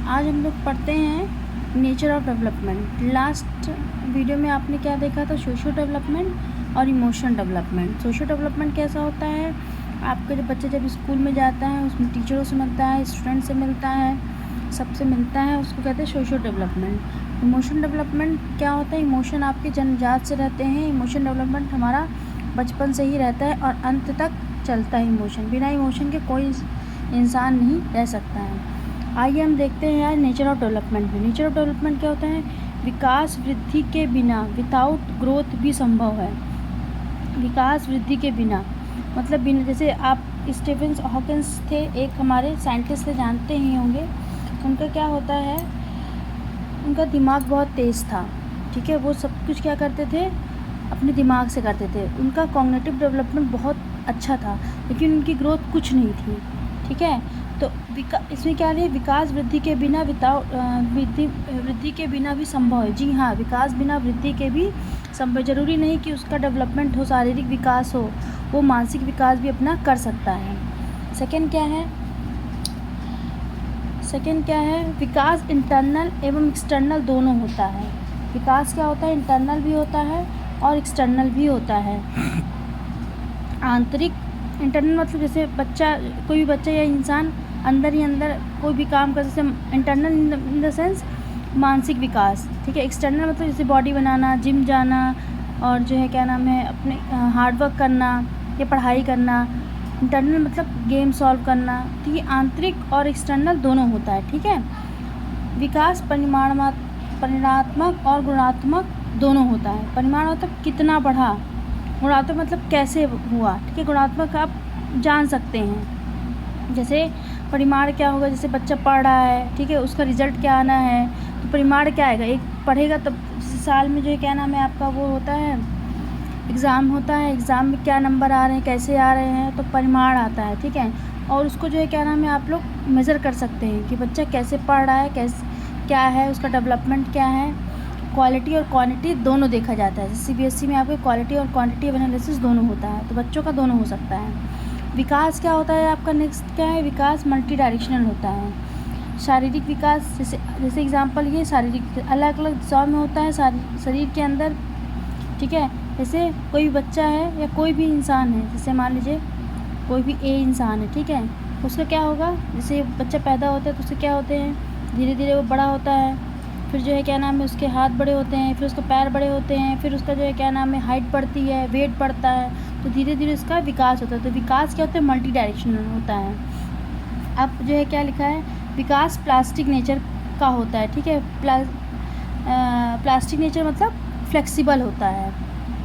आज हम लोग पढ़ते हैं nature of development. Last video में आपने क्या देखा था? सोशल डेवलपमेंट और इमोशनल डेवलपमेंट। सोशल डेवलपमेंट कैसा होता है? आपके जब बच्चे जब स्कूल में जाता है, उसमें टीचरों से मिलता है, स्टूडेंट से मिलता है, सबसे मिलता है, उसको कहते हैं सोशल डेवलपमेंट। इमोशनल डेवलपमेंट क्या होता है? इमोशन आपके जन्मजात से रहते हैं। इमोशनल डेवलपमेंट हमारा बचपन से ही रहता है और अंत तक चलता है। इमोशन, बिना इमोशन के कोई इंसान नहीं रह सकता है। आइए हम देखते हैं यार नेचर ऑफ डेवलपमेंट में। नेचर ऑफ डेवलपमेंट क्या होता है? विकास वृद्धि के बिना, विदाउट ग्रोथ भी संभव है। विकास वृद्धि के बिना मतलब बिना, जैसे आप स्टीफन हॉकिंस थे, एक हमारे साइंटिस्ट थे, जानते ही होंगे। उनका क्या होता है, उनका दिमाग बहुत तेज़ था, ठीक है। वो सब कुछ क्या करते थे? अपने दिमाग से करते थे। उनका कॉग्निटिव डेवलपमेंट बहुत अच्छा था, लेकिन उनकी ग्रोथ कुछ नहीं थी, ठीक है। तो इसमें क्या है? विकास वृद्धि के बिना, वृद्धि के बिना भी संभव है। जी हाँ, विकास बिना वृद्धि के भी संभव। ज़रूरी नहीं कि उसका डेवलपमेंट हो, शारीरिक विकास हो, वो मानसिक विकास भी अपना कर सकता है। सेकंड क्या है? विकास इंटरनल एवं एक्सटर्नल दोनों होता है। विकास क्या होता है? इंटरनल भी होता है और एक्सटर्नल भी होता है। आंतरिक, इंटरनल मतलब जैसे कोई भी बच्चा या इंसान अंदर ही अंदर कोई भी काम कर, जैसे इंटरनल इन द सेंस मानसिक विकास, ठीक है। एक्सटर्नल मतलब जैसे बॉडी बनाना, जिम जाना, और जो है क्या नाम है, अपने हार्डवर्क करना या पढ़ाई करना। इंटरनल मतलब गेम सॉल्व करना, ठीक है। आंतरिक और एक्सटर्नल दोनों होता है, ठीक है। विकास परिमाणात्मक और गुणात्मक दोनों होता है। परिमाण मतलब कितना बढ़ा, गुणात्मक मतलब कैसे हुआ, ठीक है। गुणात्मक आप जान सकते हैं, जैसे परिमाण क्या होगा, जैसे बच्चा पढ़ रहा है, ठीक है, उसका रिज़ल्ट क्या आना है, तो परिमाण क्या आएगा? एक पढ़ेगा तब साल में जो है क्या नाम है आपका, वो होता है एग्ज़ाम होता है, एग्ज़ाम में क्या नंबर आ रहे हैं, कैसे आ रहे हैं, तो परिमाण आता है, ठीक है। और उसको जो है क्या नाम है, आप लोग मेज़र कर सकते हैं कि बच्चा कैसे पढ़ रहा है, क्या है उसका डेवलपमेंट, क्या है। क्वालिटी और क्वांटिटी दोनों देखा जाता है। सीबीएसई में आपके क्वालिटी और क्वांटिटी एनालिसिस दोनों होता है, तो बच्चों का दोनों हो सकता है। विकास क्या होता है आपका? नेक्स्ट क्या है? विकास मल्टी डायरेक्शनल होता है। शारीरिक विकास, जैसे एग्जांपल ये शारीरिक अलग अलग दिशाओं में होता है शरीर के अंदर, ठीक है। जैसे कोई बच्चा है या कोई भी इंसान है, जैसे मान लीजिए कोई भी इंसान है, ठीक है, उसका क्या होगा? जैसे बच्चा पैदा होता है तो उसके क्या होते हैं, धीरे धीरे वो बड़ा होता है, फिर जो है क्या नाम है, उसके हाथ बड़े होते हैं, फिर उसके पैर बड़े होते हैं, फिर उसका जो है क्या नाम है, हाइट बढ़ती है, वेट बढ़ता है, तो धीरे धीरे उसका विकास होता है। तो विकास क्या होता है? मल्टी डायरेक्शनल होता है। अब जो है क्या लिखा है? विकास प्लास्टिक नेचर का होता है, ठीक है। प्लास्टिक नेचर मतलब फ्लेक्सिबल होता है,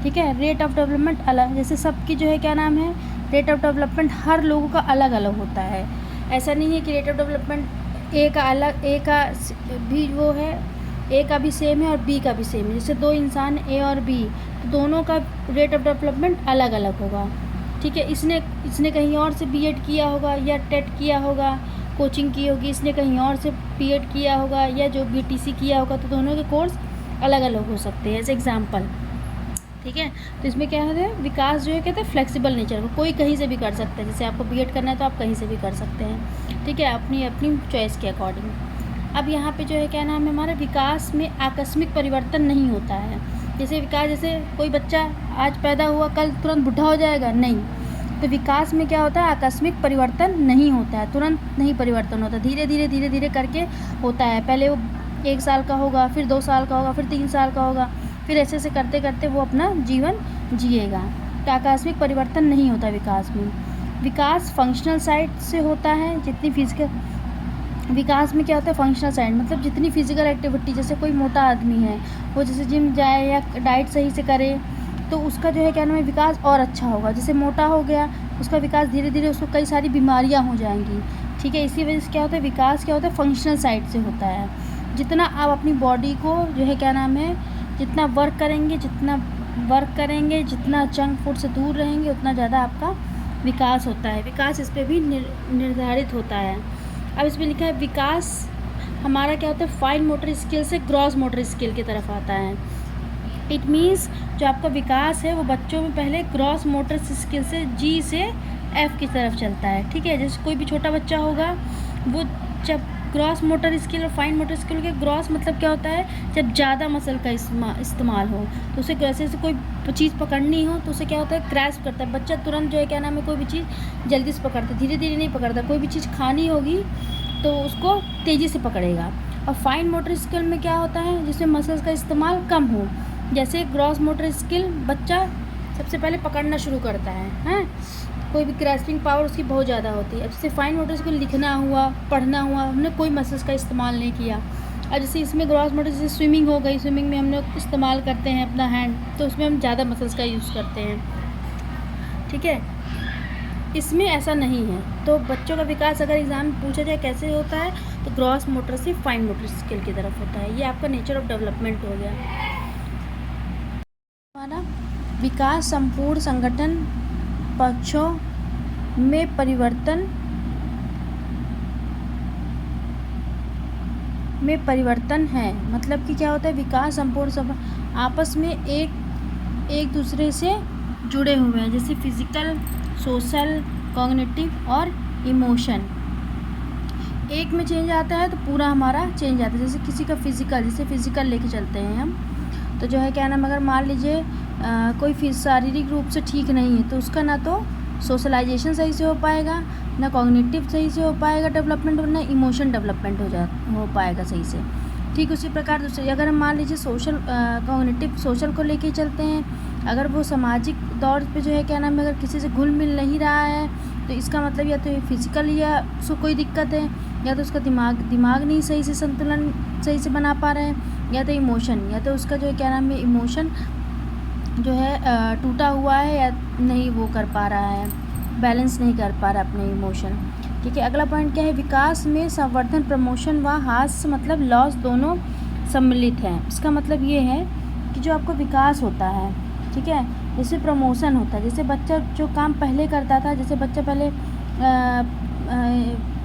ठीक है। रेट ऑफ डेवलपमेंट अलग, जैसे सबकी जो है क्या नाम है, रेट ऑफ डेवलपमेंट हर लोगों का अलग अलग होता है। ऐसा नहीं है कि रेट ऑफ डेवलपमेंट ए का अलग, ए का भी वो है, ए का भी सेम है और बी का भी सेम है। जैसे दो इंसान ए और बी, तो दोनों का रेट ऑफ डेवलपमेंट अलग अलग होगा, ठीक है। इसने कहीं और से बीएड किया होगा या टेट किया होगा, कोचिंग की होगी, इसने कहीं और से बीएड किया होगा या जो बीटीसी किया होगा, तो दोनों के कोर्स अलग अलग हो सकते हैं, एज एग्जाम्पल, ठीक है। तो इसमें क्या होता है? विकास जो है कहते हैं फ्लेक्सिबल नेचर को, कोई कहीं से भी कर सकता है। जैसे आपको बीएड करना है तो आप कहीं से भी कर सकते हैं, ठीक है, अपनी अपनी चॉइस के अकॉर्डिंग। अब यहाँ पे जो है क्या नाम है, हमारा विकास में आकस्मिक परिवर्तन नहीं होता है। जैसे जैसे कोई बच्चा आज पैदा हुआ, कल तुरंत बुढ़ा हो जाएगा, नहीं। तो विकास में क्या होता है? आकस्मिक परिवर्तन नहीं होता है, तुरंत नहीं परिवर्तन होता, धीरे धीरे करके होता है। पहले वो 1 साल का होगा, फिर 2 साल का होगा, फिर 3 साल का होगा, फिर ऐसे करते करते वो अपना जीवन जिएगा। तो आकस्मिक परिवर्तन नहीं होता विकास में। विकास फंक्शनल साइड से होता है, जितनी फिजिकल, विकास में क्या होता है? फंक्शनल साइड मतलब जितनी फिजिकल एक्टिविटी, जैसे कोई मोटा आदमी है, वो जैसे जिम जाए या डाइट सही से करे, तो उसका जो है क्या नाम है, विकास और अच्छा होगा। जैसे मोटा हो गया, उसका विकास धीरे धीरे, उसको कई सारी बीमारियां हो जाएंगी, ठीक है। इसी वजह से क्या होता है? विकास क्या होता है? फंक्शनल साइड से होता है। जितना आप अपनी बॉडी को जो है क्या नाम है, जितना वर्क करेंगे, जितना जंक फूड से दूर रहेंगे, उतना ज़्यादा आपका विकास होता है। विकास इस पर भी निर्धारित होता है। अब इसमें लिखा है विकास हमारा क्या होता है? फाइन मोटर स्किल से ग्रॉस मोटर स्किल की तरफ आता है। इट मीन्स जो आपका विकास है वो बच्चों में पहले ग्रॉस मोटर स्किल से G से F की तरफ चलता है, ठीक है। जैसे कोई भी छोटा बच्चा होगा, वो जब ग्रॉस मोटर स्किल और फाइन मोटर स्किल के ग्रॉस मतलब क्या होता है, जब ज़्यादा मसल का इस्तेमाल हो तो उसे कैसे से कोई चीज़ पकड़नी हो तो उसे क्या होता है, ग्रैस्प करता है बच्चा तुरंत जो है क्या नाम है, कोई भी चीज़ जल्दी से पकड़ता है, धीरे धीरे नहीं पकड़ता। कोई भी चीज़ खानी होगी तो उसको तेज़ी से पकड़ेगा। और फाइन मोटर स्किल में क्या होता है, जिसमें मसल्स का इस्तेमाल कम हो। जैसे ग्रॉस मोटर स्किल बच्चा सबसे पहले पकड़ना शुरू करता है, हैं, कोई भी ग्रैस्पिंग पावर उसकी बहुत ज़्यादा होती है। अब जैसे फाइन मोटर स्किल लिखना हुआ, पढ़ना हुआ, हमने कोई मसल्स का इस्तेमाल नहीं किया। और जैसे इसमें ग्रॉस मोटर, जैसे स्विमिंग हो गई, स्विमिंग में हम लोग इस्तेमाल करते हैं अपना हैंड, तो उसमें हम ज़्यादा मसल्स का यूज़ करते हैं, ठीक है। इसमें ऐसा नहीं है। तो बच्चों का विकास अगर एग्ज़ाम में पूछा जाए कैसे होता है, तो ग्रॉस मोटर से फाइन मोटर स्किल की तरफ होता है। ये आपका नेचर ऑफ डेवलपमेंट हो गया। हमारा विकास संपूर्ण संगठन पक्षों में परिवर्तन है। मतलब कि क्या होता है, विकास संपूर्ण आपस में एक दूसरे से जुड़े हुए हैं, जैसे फिजिकल, सोशल, कॉग्निटिव और इमोशन। एक में चेंज आता है तो पूरा हमारा चेंज आता है। जैसे किसी का फिजिकल, जैसे फिजिकल लेके चलते हैं हम, तो जो है क्या नाम, अगर मान लीजिए कोई शारीरिक रूप से ठीक नहीं है तो उसका ना तो सोशलाइजेशन सही से हो पाएगा, ना कॉग्निटिव सही से हो पाएगा डेवलपमेंट, ना इमोशन डेवलपमेंट हो पाएगा सही से। ठीक उसी प्रकार दूसरे, अगर हम मान लीजिए कॉग्निटिव सोशल को लेके चलते हैं, अगर वो सामाजिक दौर पे जो है क्या नाम है, अगर किसी से घुल मिल नहीं रहा है तो इसका मतलब या तो फिजिकल या उसको कोई दिक्कत है, या तो उसका दिमाग नहीं सही से संतुलन सही से बना पा रहे हैं, या तो इमोशन, या तो उसका जो है क्या नाम है, इमोशन जो है टूटा हुआ है या नहीं वो कर पा रहा है, बैलेंस नहीं कर पा रहा अपने इमोशन, ठीक है। अगला पॉइंट क्या है, विकास में संवर्धन, प्रमोशन व ह्रास मतलब लॉस दोनों सम्मिलित हैं। इसका मतलब ये है कि जो आपका विकास होता है, ठीक है, जैसे प्रमोशन होता है, जैसे बच्चा जो काम पहले करता था, जैसे बच्चा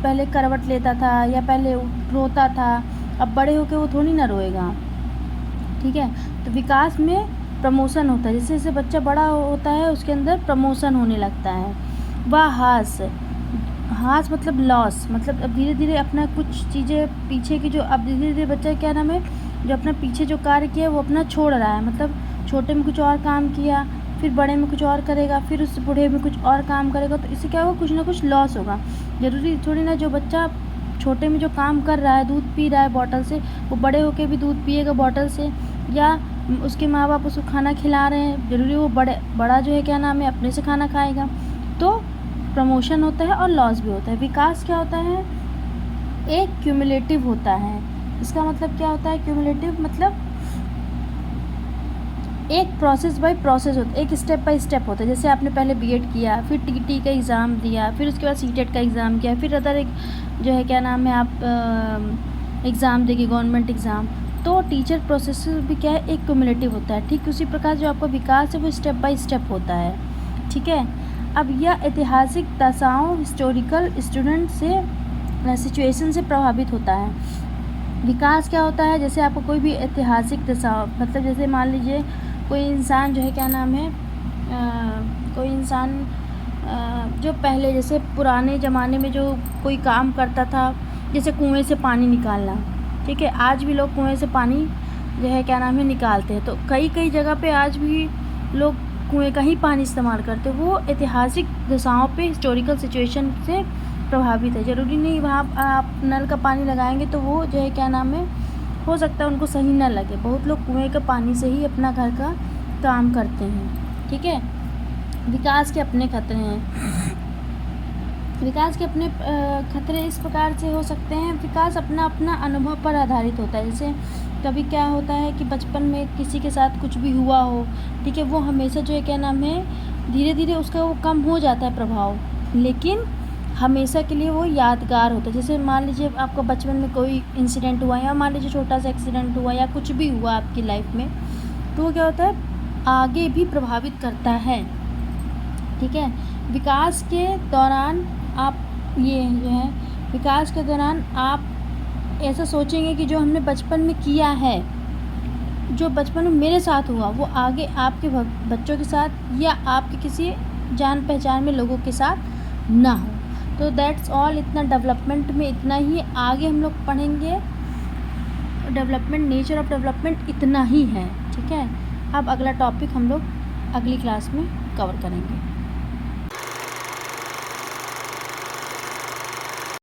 पहले करवट लेता था या पहले रोता था, अब बड़े होकर वो थोड़ी ना रोएगा, ठीक है। तो विकास में प्रमोशन होता है, जैसे जैसे बच्चा बड़ा होता है उसके अंदर प्रमोशन होने लगता है। वह ह्रास मतलब लॉस, मतलब अब धीरे धीरे अपना कुछ चीज़ें पीछे की जो, अब धीरे धीरे बच्चा क्या नाम है, जो अपना पीछे जो कार्य किया वो अपना छोड़ रहा है, मतलब छोटे में कुछ और काम किया, फिर बड़े में कुछ और करेगा, फिर उस बूढ़े में कुछ और काम करेगा, तो इससे क्या होगा, कुछ ना कुछ लॉस होगा। ज़रूरी थोड़ी ना जो बच्चा छोटे में जो काम कर रहा है, दूध पी रहा है बॉटल से, वो बड़े होके भी दूध पिएगा बॉटल से, या उसके माँ बाप उसको खाना खिला रहे हैं, ज़रूरी वो बड़ा जो है क्या नाम है अपने से खाना खाएगा। तो प्रमोशन होता है और लॉस भी होता है। विकास क्या होता है, एक क्यूमुलेटिव होता है। इसका मतलब क्या होता है, क्यूमुलेटिव मतलब एक प्रोसेस बाय प्रोसेस होता है, एक स्टेप बाय स्टेप होता है। जैसे आपने पहले बीएड किया, फिर टीटी का एग्ज़ाम दिया, फिर उसके बाद सीटेट का एग्ज़ाम किया, फिर अदर एक जो है क्या नाम है आप एग्ज़ाम देंगे गवर्नमेंट एग्ज़ाम, तो टीचर प्रोसेस भी क्या है, एक क्यूमुलेटिव होता है। ठीक उसी प्रकार जो आपका विकास है वो स्टेप बाय स्टेप होता है, ठीक है। अब यह ऐतिहासिक दशाओं, हिस्टोरिकल स्टूडेंट से सिचुएशन से प्रभावित होता है। विकास क्या होता है, जैसे आपको कोई भी ऐतिहासिक दशा, मतलब जैसे मान लीजिए कोई इंसान जो है क्या नाम है, कोई इंसान जो पहले जैसे पुराने ज़माने में जो कोई काम करता था, जैसे कुएं से पानी निकालना, ठीक है, आज भी लोग कुएं से पानी जो है क्या नाम है निकालते हैं। तो कई कई जगह पे आज भी लोग कुएं का ही पानी इस्तेमाल करते हैं। वो ऐतिहासिक दशाओं पे, हिस्टोरिकल सिचुएशन से प्रभावित है। ज़रूरी नहीं वहाँ आप नल का पानी लगाएंगे तो वो जो है क्या नाम है, हो सकता है उनको सही ना लगे। बहुत लोग कुएं का पानी से ही अपना घर का काम करते हैं, ठीक है। विकास के अपने खतरे हैं। विकास के अपने खतरे इस प्रकार से हो सकते हैं, विकास अपना अपना अनुभव पर आधारित होता है। जैसे कभी क्या होता है कि बचपन में किसी के साथ कुछ भी हुआ हो, ठीक है, वो हमेशा जो है क्या नाम है, धीरे धीरे उसका वो कम हो जाता है प्रभाव, लेकिन हमेशा के लिए वो यादगार होता है। जैसे मान लीजिए आपका बचपन में कोई इंसिडेंट हुआ, या मान लीजिए छोटा सा एक्सीडेंट हुआ, या कुछ भी हुआ आपकी लाइफ में, तो वो क्या होता है, आगे भी प्रभावित करता है, ठीक है। विकास के दौरान आप ये जो है, विकास के दौरान आप ऐसा सोचेंगे कि जो हमने बचपन में किया है, जो बचपन में मेरे साथ हुआ, वो आगे आपके बच्चों के साथ या आपके किसी जान पहचान में लोगों के साथ ना हो। तो दैट्स ऑल, इतना डेवलपमेंट में इतना ही, आगे हम लोग पढ़ेंगे डेवलपमेंट, नेचर ऑफ डेवलपमेंट इतना ही है, ठीक है। अब अगला टॉपिक हम लोग अगली क्लास में कवर करेंगे।